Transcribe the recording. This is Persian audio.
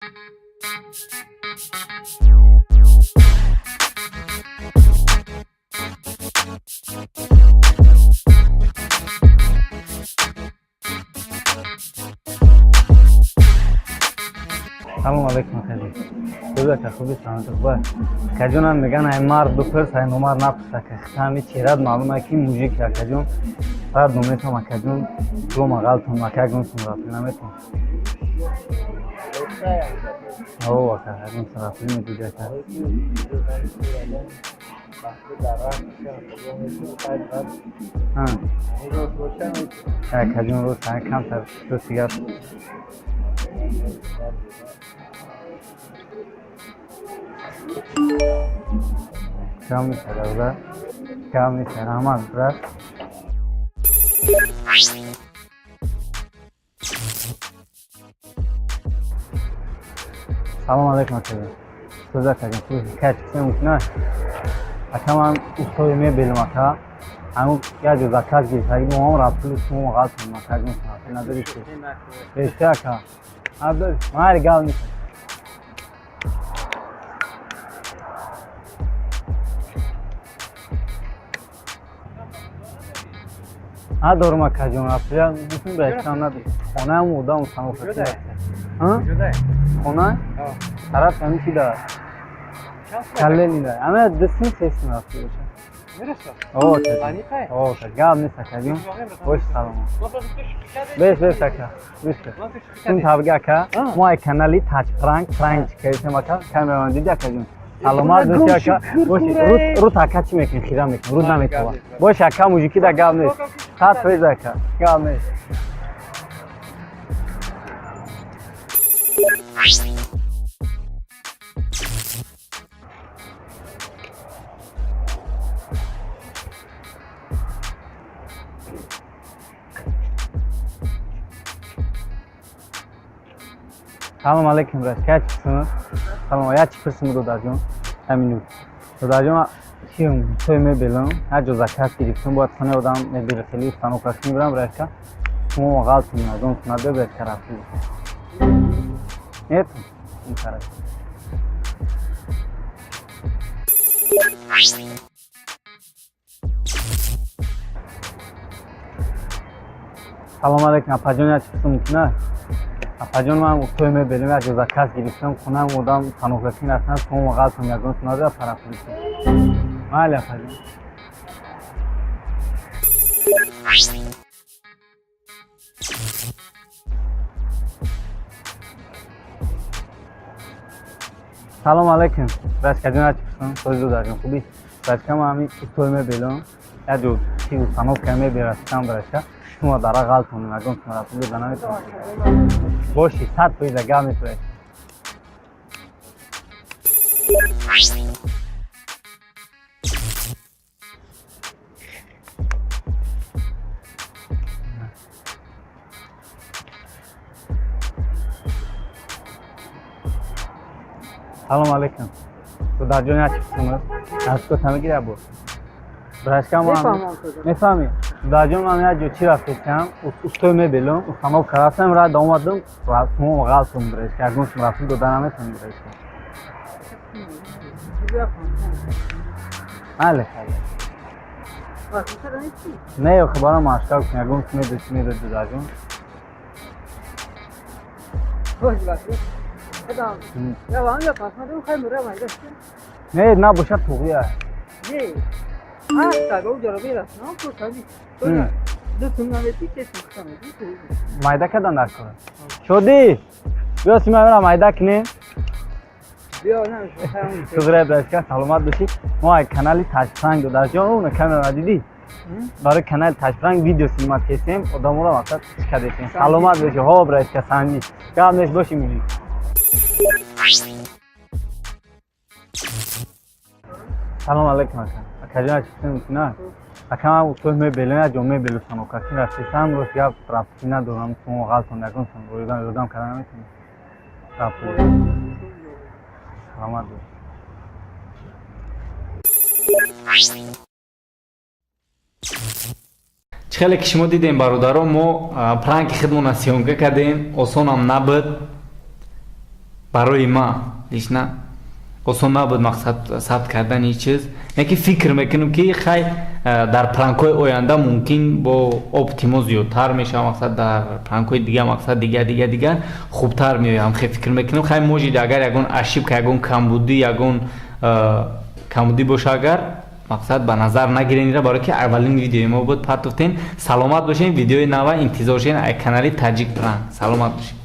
سلام علیکم خیلی خوبه خوبی سلامت خوبه کجون هم میگن ای مرد بپرس ای نمر نپرسه که همین چیرد معلومه که موزیک یا کجون فرد نمیتون و کجون رو مغالتون و کجون سنرافی نمیتون او وقت کجون سنرافی میدوجه که کجون رو سعی کم تر تو سیگر کم میشه برده کم میشه همه برد سلام علیکم سوزا کجون خوبی کچ کسی مکنه اکم هم استوی میبیلم اکا همون یه جو زکات گیرد اگه ما هم رفتول اسمو مغال کنیم اکا کجون سنافی نداری که بشته اکا عبدال ماری گل میشه ندارم اکا جون اپریا بسیم برشتم ندارم خونه هم بودم سنافی ندارم خونه؟ طرف همین چی دار؟ کله نیده همه دستین سیستم رفتی باشه اوه که اوه که گل نیست اکا جون باش سلام بیش اکا بیش کن تابگه اکا ما یک کانالی تاچ پرانک چکیسیم اکا کامرمان دیدی اکا جون سلامت باشی اکا باشی رو تاکا چی میکنی خیره میکنی رو نمیتوا باش اکا موزیکی دا گل نیست خط پیز اکا گل نیست سلام علیکم برش که چیستون؟ سلام یا چی پرسیم دادر جون؟ همینو دادر جون چیم توی میبیلم هر جو زکات گرفتم باید خانه آدم میبیره خیلی استانو کسی میبرم برش که شما مغال کنیم از اون سنده برش که رفتی نیتون این طرف سلام علیکم اپا جون یا چی پرسیم مکنه؟ اپا جون من توی میبیلم هر جو زکات گرفتم خونه هم آدم سنو کسی نستن شما مغال کنیم از اون سنده طرف مالی اپا جون سلام علیکم برش کجون هر چی پرسیم توی دو در جون خوبی برش که من همین توی میبیلم یه جو چی سنو کمی بیرستم برش که شما داره غلط کنیم اگه شما رفتی بزنه میتونم باشی 100 پیزه گل میتونه سلام علیکم تو در جون هر چی پرسیم از تو تمیگیره بود برش که من میفهمی در جون من یه جو چی رفتیم استوی میبیلم و سنو کرافتم را دامادم و شما مغال کنیم برش که اگه شما رفتی دادن نمیتونیم برش مالی خیلی نه خبرم ماشکال کنیم اگه شما میدید در جون نه نه باشه توقیه مایده کدن در کنه شدی بیا سیمه برم مایده کنیم بیا نمیشه شکره برشکه سلامت باشی ما یک کانالی تاچ پرانک در جان اون کامرا دیدی داره کانال تاچ پرانک ویدیو سینما کسیم آدم را وقت چیکار دیدیم سلامت باشی ها برشکه سنگی گام نش باشی میگی سلام علیکم اکا جان چیستون نه اکا من توی میبیلم یا جو میبیلم سنو کسی رفتیستم روز یا رفتی ندارم شما غلط کنم نکن سنو رویدم کردن نمیتونم رفتی سلامت باشی خیلی که شما دیدیم برادران ما پرانک خودمون سیونگه کردیم آسان هم نبود барои ма лишна осон набуд мақсад сабт кардани чиз не ки фикр мекунем ки хай дар пранкҳои оянда мумкин бо оптимо зиёдтар мешавам мақсад дар пранкҳои дигар мақсад дигар хубтар меоям хе фикр мекунем хай можид агар ягон ашибка ягон камбудӣ боша агар мақсад ба назар нагиренира барои ки аввалин видеои мо буд партуфтен саломат бошем видеои нава интизор шен ай канали таҷик пранк саломат бошем.